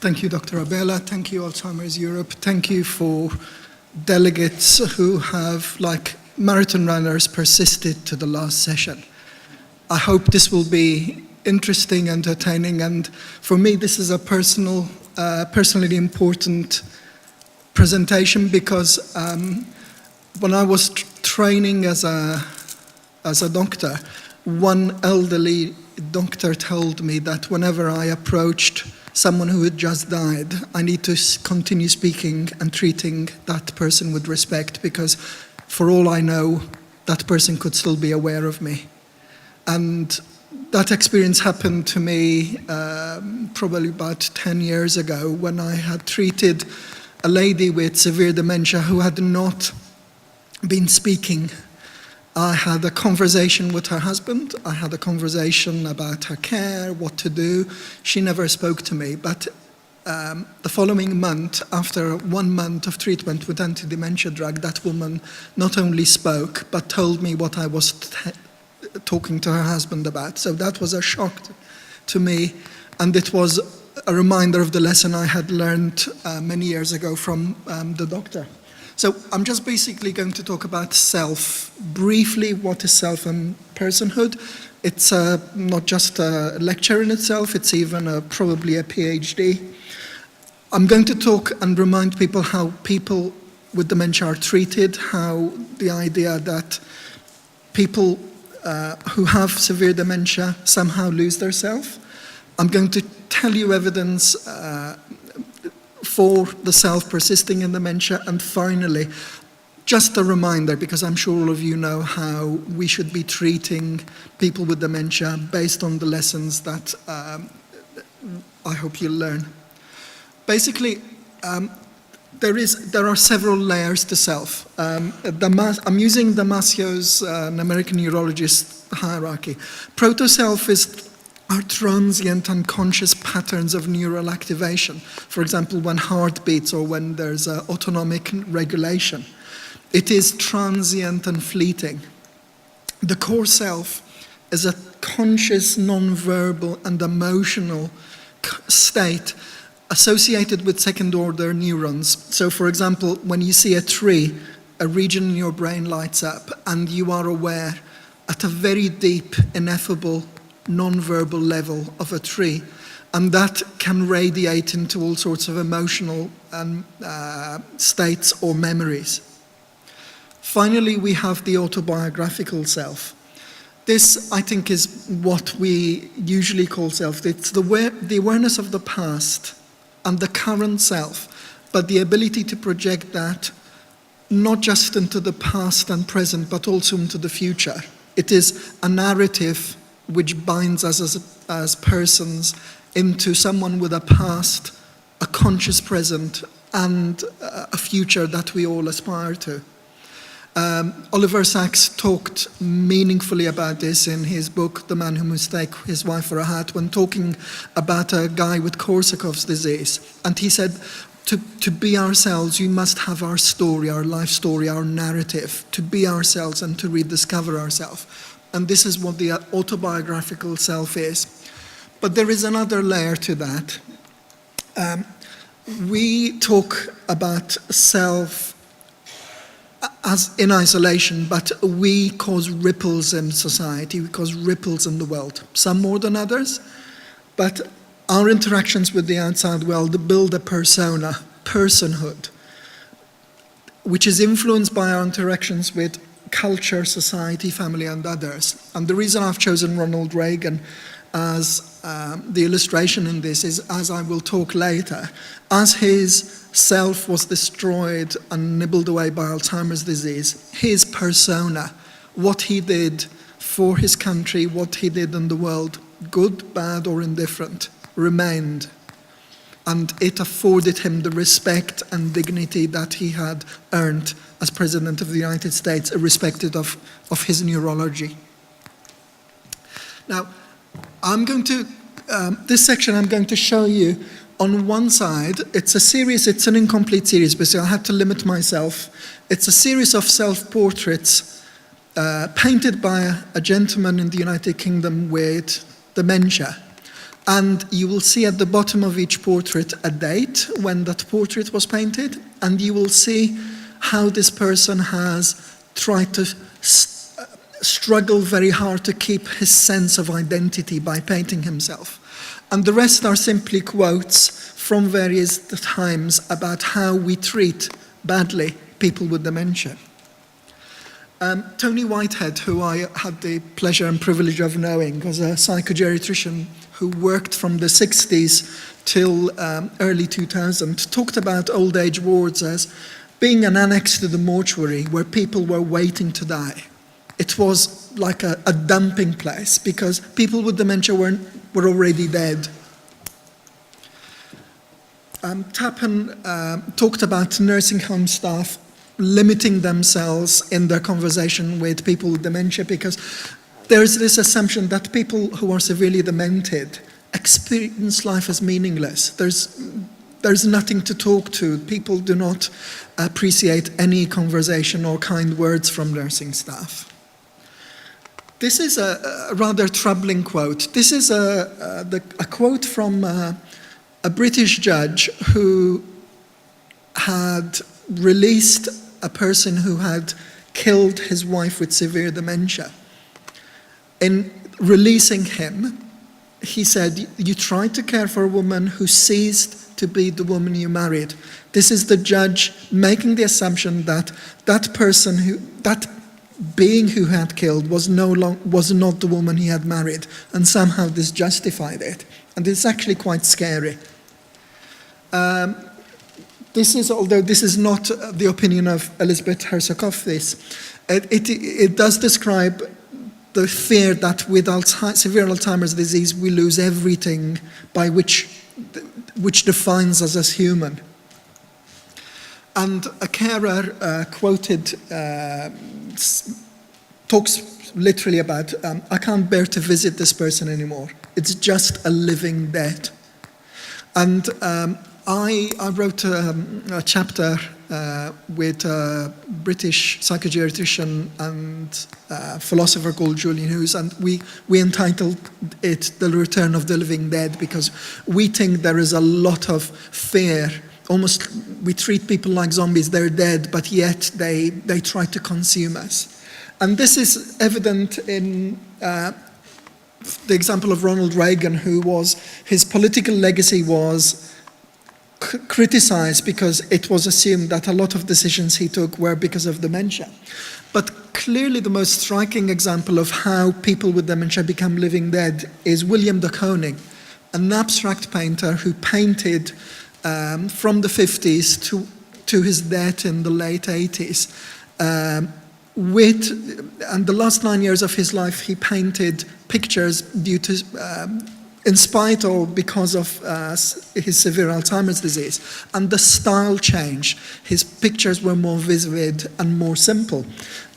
Thank you, Dr. Abela. Thank you, Alzheimer's Europe. Thank you for delegates who have, like marathon runners, persisted to the last session. I hope this will be interesting, entertaining, and for me this is a personally important presentation because when I was training as a doctor, one elderly doctor told me that whenever I approached someone who had just died, I need to continue speaking and treating that person with respect because for all I know, that person could still be aware of me. And that experience happened to me probably about 10 years ago when I had treated a lady with severe dementia who had not been speaking. I had a conversation with her husband. I had a conversation about her care, what to do. She never spoke to me, but the following month, after 1 month of treatment with anti-dementia drug, that woman not only spoke, but told me what I was talking to her husband about. So that was a shock to me, and it was a reminder of the lesson I had learned many years ago from the doctor. So I'm just basically going to talk about self. Briefly, what is self and personhood? It's not just a lecture in itself, it's even probably a PhD. I'm going to talk and remind people how people with dementia are treated, how the idea that people who have severe dementia somehow lose their self. I'm going to tell you evidence for the self persisting in dementia, and finally, just a reminder, because I'm sure all of you know how we should be treating people with dementia based on the lessons that I hope you'll learn. Basically, there are several layers to self. I'm using Damasio's, an American neurologist, hierarchy. Proto-self are transient unconscious patterns of neural activation. For example, when heart beats or when there's autonomic regulation. It is transient and fleeting. The core self is a conscious, non-verbal and emotional state associated with second-order neurons. So, for example, when you see a tree, a region in your brain lights up and you are aware at a very deep, ineffable, non-verbal level of a tree, and that can radiate into all sorts of emotional states or memories. Finally, we have the autobiographical self. This, I think, is what we usually call self. It's the awareness of the past and the current self, but the ability to project that not just into the past and present, but also into the future. It is a narrative which binds us as persons into someone with a past, a conscious present, and a future that we all aspire to. Oliver Sacks talked meaningfully about this in his book, The Man Who Mistook His Wife for a Hat, when talking about a guy with Korsakoff's disease. And he said, to be ourselves, we must have our story, our life story, our narrative, to be ourselves and to rediscover ourselves. And this is what the autobiographical self is. But there is another layer to that. We talk about self as in isolation, but we cause ripples in society, we cause ripples in the world, some more than others. But our interactions with the outside world build a persona, personhood, which is influenced by our interactions with culture, society, family, and others. And the reason I've chosen Ronald Reagan as the illustration in this is, as I will talk later, as his self was destroyed and nibbled away by Alzheimer's disease, his persona, what he did for his country, what he did in the world, good, bad, or indifferent, remained. And it afforded him the respect and dignity that he had earned as President of the United States, irrespective of his neurology. Now, this section I'm going to show you, on one side, it's an incomplete series, because I had to limit myself. It's a series of self-portraits painted by a gentleman in the United Kingdom with dementia. And you will see at the bottom of each portrait a date when that portrait was painted, and you will see how this person has tried to struggle very hard to keep his sense of identity by painting himself. And the rest are simply quotes from various times about how we treat badly people with dementia. Tony Whitehead, who I had the pleasure and privilege of knowing, was a psychogeriatrician who worked from the 60s till early 2000, talked about old age wards as being an annex to the mortuary where people were waiting to die. It was like a dumping place because people with dementia were already dead. Tappan talked about nursing home staff limiting themselves in their conversation with people with dementia because there's this assumption that people who are severely demented experience life as meaningless. There's nothing to talk to. People do not appreciate any conversation or kind words from nursing staff. This is a rather troubling quote. This is a quote from a British judge who had released a person who had killed his wife with severe dementia. In releasing him, he said, "You tried to care for a woman who ceased to be the woman you married." This is the judge making the assumption that that being who had killed was not the woman he had married, and somehow this justified it. And it's actually quite scary. Although this is not the opinion of Elizabeth Herzokoffis, it does describe the fear that with severe Alzheimer's disease we lose everything by which defines us as human. And a carer quoted talks literally about, "I can't bear to visit this person anymore. It's just a living dead." And I wrote a chapter with a British psychogeriatrician and philosopher called Julian Hughes, and we entitled it "The Return of the Living Dead" because we think there is a lot of fear. Almost we treat people like zombies, they're dead, but yet they try to consume us. And this is evident in the example of Ronald Reagan, his political legacy was criticized because it was assumed that a lot of decisions he took were because of dementia. But clearly the most striking example of how people with dementia become living dead is William de Kooning, an abstract painter who painted from the 50s to his death in the late 80s. And the last 9 years of his life he painted pictures in spite or because of his severe Alzheimer's disease. And the style changed. His pictures were more vivid and more simple.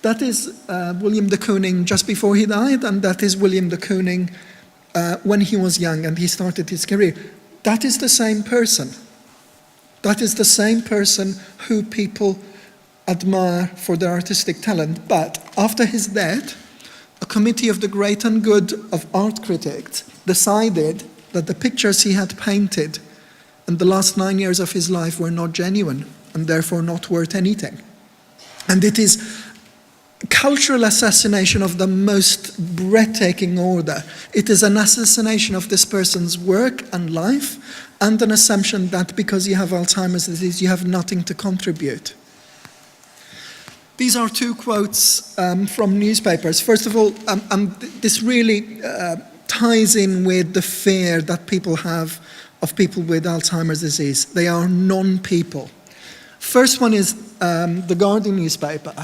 That is William de Kooning just before he died, and that is William de Kooning when he was young and he started his career. That is the same person. That is the same person who people admire for their artistic talent. But after his death, a committee of the great and good of art critics decided that the pictures he had painted in the last 9 years of his life were not genuine and therefore not worth anything. And it is cultural assassination of the most breathtaking order. It is an assassination of this person's work and life and an assumption that because you have Alzheimer's disease, you have nothing to contribute. These are two quotes from newspapers. First of all, this really ties in with the fear that people have of people with Alzheimer's disease. They are non-people. First one is the Guardian newspaper.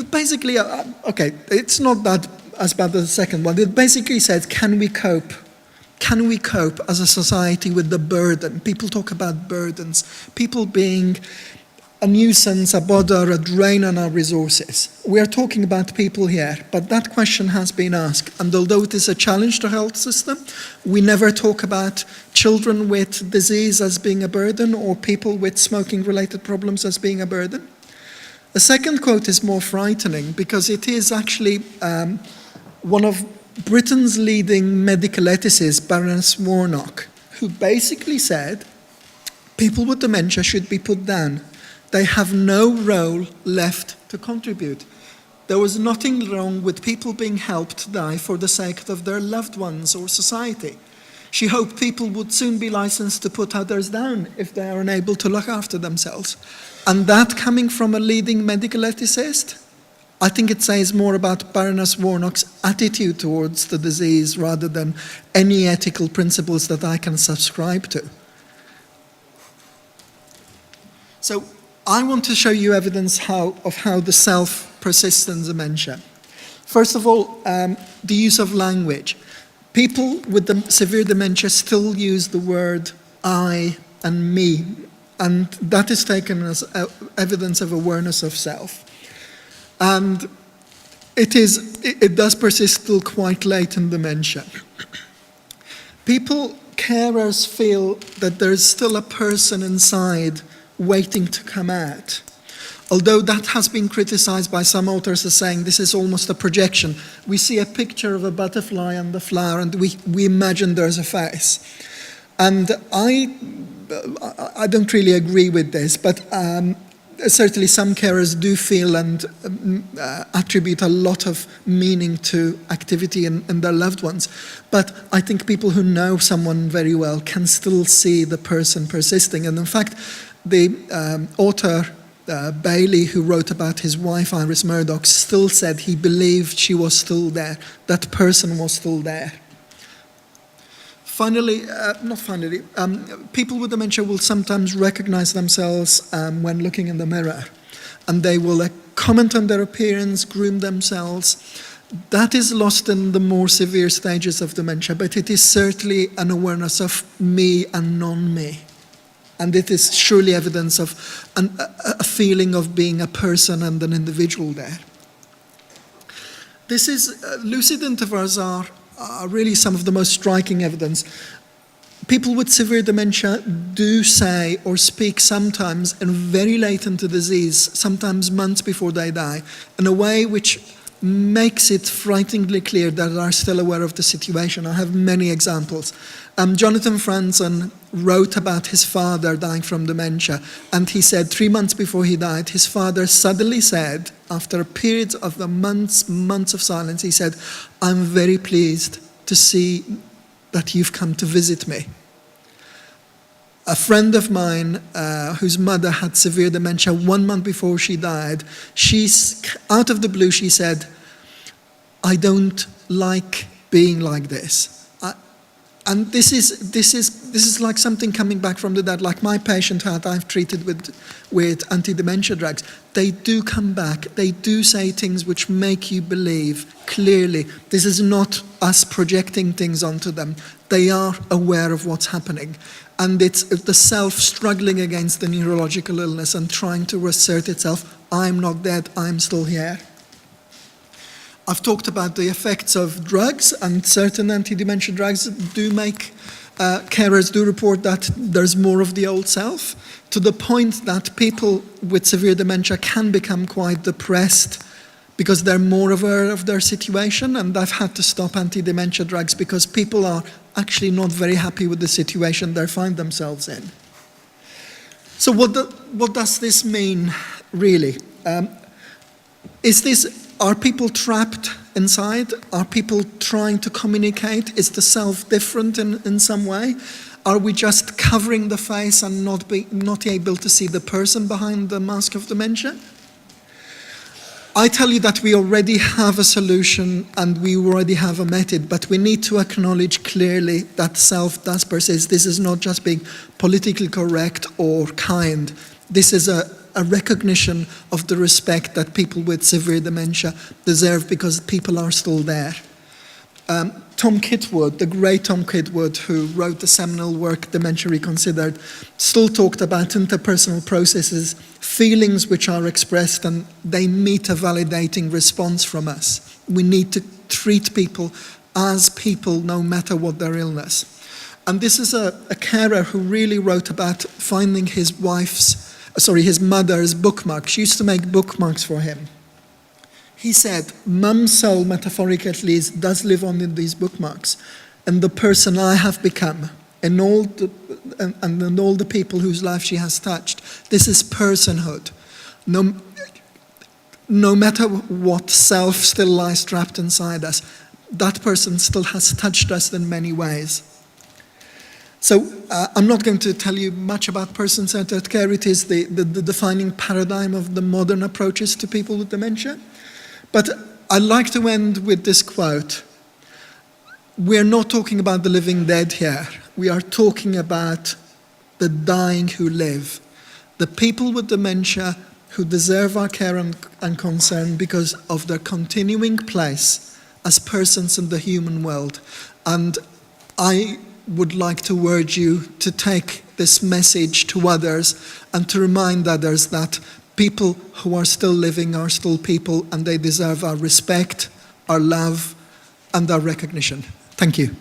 Basically, okay, it's not that as bad as the second one. It basically says, can we cope? Can we cope as a society with the burden? People talk about burdens. People being a nuisance, a bother, a drain on our resources. We are talking about people here, but that question has been asked. And although it is a challenge to the health system, we never talk about children with disease as being a burden or people with smoking-related problems as being a burden. The second quote is more frightening because it is actually one of Britain's leading medical ethicist, Baroness Warnock, who basically said people with dementia should be put down. They have no role left to contribute. There was nothing wrong with people being helped to die for the sake of their loved ones or society. She hoped people would soon be licensed to put others down if they are unable to look after themselves. And that coming from a leading medical ethicist, I think it says more about Baroness Warnock's attitude towards the disease rather than any ethical principles that I can subscribe to. So I want to show you evidence of how the self persists in dementia. First of all, the use of language. People with severe dementia still use the word I and me, and that is taken as evidence of awareness of self. And it does persist till quite late in dementia. Carers feel that there's still a person inside waiting to come out. Although that has been criticized by some authors as saying this is almost a projection. We see a picture of a butterfly and the flower and we imagine there's a face. And I don't really agree with this, but certainly some carers do feel and attribute a lot of meaning to activity in their loved ones. But I think people who know someone very well can still see the person persisting. And in fact, the author Bailey, who wrote about his wife Iris Murdoch, still said he believed she was still there, that person was still there. People with dementia will sometimes recognize themselves when looking in the mirror, and they will comment on their appearance, groom themselves. That is lost in the more severe stages of dementia, but it is certainly an awareness of me and non-me. And it is surely evidence of a feeling of being a person and an individual there. Lucid intervals are really some of the most striking evidence. People with severe dementia do say or speak sometimes and very late into disease, sometimes months before they die, in a way which makes it frighteningly clear that they are still aware of the situation. I have many examples. Jonathan Franzen wrote about his father dying from dementia, and he said 3 months before he died, his father suddenly said, after a period of the months of silence, he said, "I'm very pleased to see that you've come to visit me." A friend of mine whose mother had severe dementia 1 month before she died, out of the blue she said, "I don't like being like this." And this is like something coming back from the dead, like my patient that I've treated with anti-dementia drugs. They do come back. They do say things which make you believe clearly. This is not us projecting things onto them. They are aware of what's happening. And it's the self struggling against the neurological illness and trying to assert itself, I'm not dead, I'm still here. I've talked about the effects of drugs, and certain anti-dementia drugs do make carers do report that there's more of the old self, to the point that people with severe dementia can become quite depressed because they're more aware of their situation, and I've had to stop anti-dementia drugs because people are actually not very happy with the situation they find themselves in. So what does this mean, really? Are people trapped inside? Are people trying to communicate? Is the self different in some way? Are we just covering the face and not able to see the person behind the mask of dementia? I tell you that we already have a solution and we already have a method, but we need to acknowledge clearly that self does persist. This is not just being politically correct or kind. This is a recognition of the respect that people with severe dementia deserve because people are still there. Tom Kitwood, the great Tom Kitwood, who wrote the seminal work Dementia Reconsidered, still talked about interpersonal processes, feelings which are expressed and they meet a validating response from us. We need to treat people as people no matter what their illness. And this is a carer who really wrote about finding his mother's bookmark. She used to make bookmarks for him. He said, Mum's soul, metaphorically at least, does live on in these bookmarks. And the person I have become, and all the people whose life she has touched, this is personhood. No matter what self still lies trapped inside us, that person still has touched us in many ways. So I'm not going to tell you much about person-centered care. It is the defining paradigm of the modern approaches to people with dementia. But I'd like to end with this quote. We're not talking about the living dead here. We are talking about the dying who live. The people with dementia who deserve our care and concern because of their continuing place as persons in the human world. And I would like to urge you to take this message to others and to remind others that people who are still living are still people, and they deserve our respect, our love, and our recognition. Thank you.